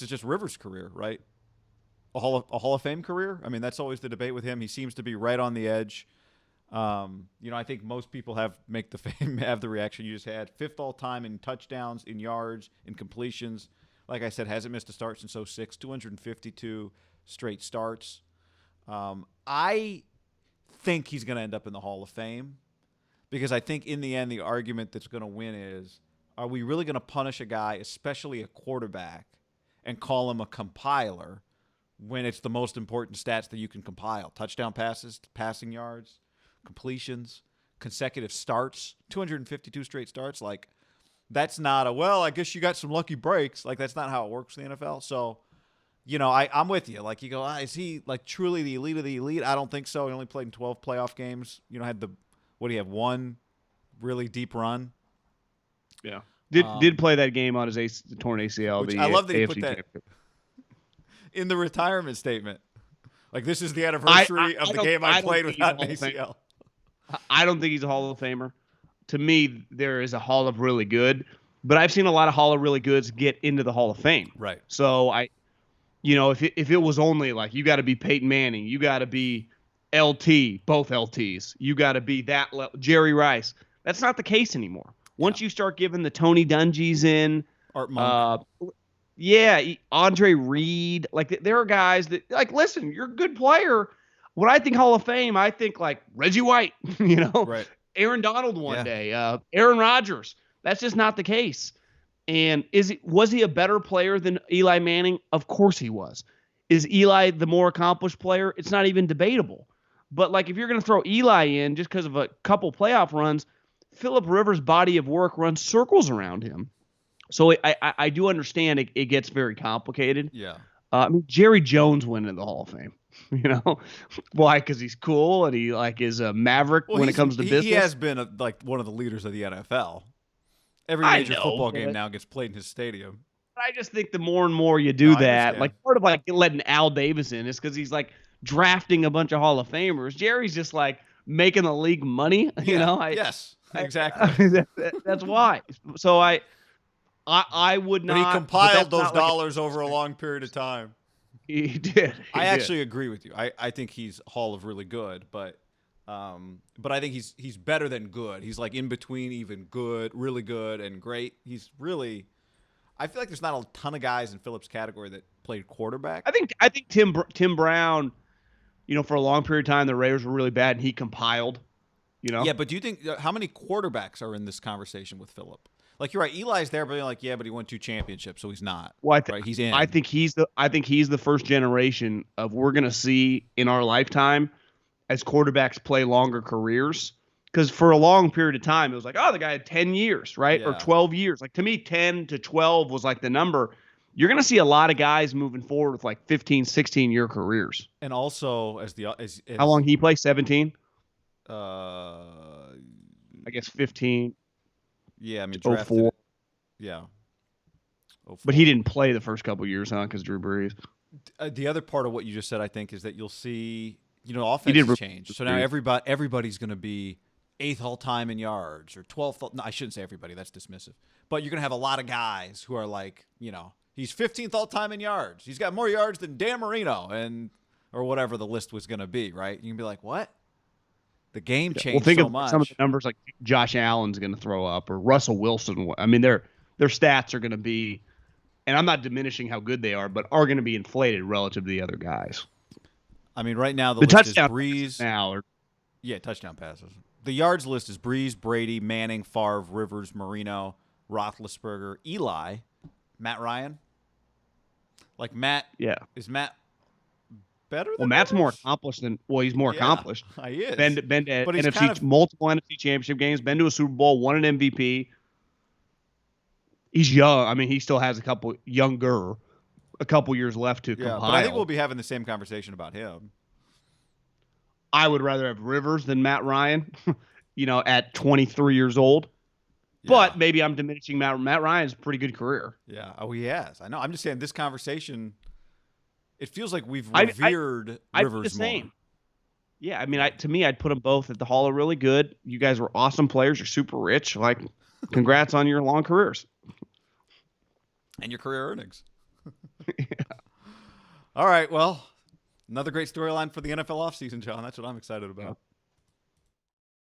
this is just Rivers' career, right? A Hall of Fame career. I mean, that's always the debate with him. He seems to be right on the edge. I think most people have the reaction you just had. 5th all time in touchdowns, in yards, in completions. Like I said, hasn't missed a start since 06. 252 straight starts. I think he's going to end up in the Hall of Fame because I think in the end the argument that's going to win is, are we really going to punish a guy, especially a quarterback, and call him a compiler when it's the most important stats that you can compile? Touchdown passes, passing yards, completions, consecutive starts, 252 straight starts. Like, that's not I guess you got some lucky breaks. Like, that's not how it works in the NFL. So, I'm with you. Like, you go, is he like truly the elite of the elite? I don't think so. He only played in 12 playoff games. Had what do you have? One really deep run. Yeah. Did play that game on his torn ACL. I love that he put that championship. in the retirement statement. Like, this is the anniversary of the game I played without an ACL. I don't think he's a Hall of Famer. To me, there is a Hall of Really Good, but I've seen a lot of Hall of Really Goods get into the Hall of Fame. Right. So if it was only like you got to be Peyton Manning, you got to be LT, both LTs, you got to be Jerry Rice. That's not the case anymore. Once you start giving the Tony Dungy's in, Art Monk. Andre Reed, like there are guys that like, listen, you're a good player. When I think Hall of Fame, I think like Reggie White, Right. Aaron Donald one day, Aaron Rodgers. That's just not the case. And was he a better player than Eli Manning? Of course he was. Is Eli the more accomplished player? It's not even debatable. But like, if you're going to throw Eli in just because of a couple playoff runs, Phillip Rivers' body of work runs circles around him. So I do understand it gets very complicated. Yeah. Jerry Jones went into the Hall of Fame. Why? Because he's cool and he like is a maverick when it comes to business. He has been one of the leaders of the NFL. Every major football game now gets played in his stadium. I just think the more and more you do that, like part of like letting Al Davis in is because he's like drafting a bunch of Hall of Famers. Jerry's just like making the league money. Yes, exactly. That's why. So I would not. But he compiled those dollars over a long period of time. He did. I actually agree with you. I think he's Hall of Really Good, but I think he's better than good. He's like in between even good, really good, and great. He's really. I feel like there's not a ton of guys in Phillip's category that played quarterback. I think Tim Brown, for a long period of time the Raiders were really bad, and he compiled. Yeah, but do you think how many quarterbacks are in this conversation with Phillip? Like, you're right, Eli's there, but you're like, yeah, but he won 2 championships, so he's not. Well, right? He's in. I think he's the first generation of we're gonna see in our lifetime as quarterbacks play longer careers. Because for a long period of time, it was like, oh, the guy had 10 years, right? Yeah. Or 12 years. Like, to me, 10 to 12 was like the number. You're going to see a lot of guys moving forward with like 15, 16-year careers. And also, how long he play? 17? I guess 15. Yeah, I mean, 04. Yeah. 04. But he didn't play the first couple years, huh? Because Drew Brees. The other part of what you just said, I think, is that you'll see, offenses change. So now everybody's going to be 8th all-time in yards or 12th. No, I shouldn't say everybody. That's dismissive. But you're going to have a lot of guys who are like, he's 15th all-time in yards. He's got more yards than Dan Marino or whatever the list was going to be, right? You can be like, what? The game changed think so of much. Some of the numbers like Josh Allen's going to throw up or Russell Wilson. I mean, their stats are going to be, and I'm not diminishing how good they are, but are going to be inflated relative to the other guys. I mean, right now the list touchdown is Breeze. Touchdown passes. The yards list is Breeze, Brady, Manning, Favre, Rivers, Marino, Roethlisberger, Eli, Matt Ryan. Like Matt. Yeah. Is Matt better than Well, Matt's Rivers? more accomplished than he's more accomplished. He is. Been to but multiple NFC championship games, been to a Super Bowl, won an MVP. He's young. I mean, he still has a couple years left to compile. But I think we'll be having the same conversation about him. I would rather have Rivers than Matt Ryan, at 23 years old. Yeah. But maybe I'm diminishing Matt Ryan's pretty good career. Yeah. Oh, he has. I know. I'm just saying this conversation, it feels like we've revered Rivers the same. more. Yeah. I mean, to me, I'd put them both at the Hall of Really Good. You guys were awesome players. You're super rich. Like, congrats on your long careers. And your career earnings. All right. Well, another great storyline for the NFL offseason, John. That's what I'm excited about.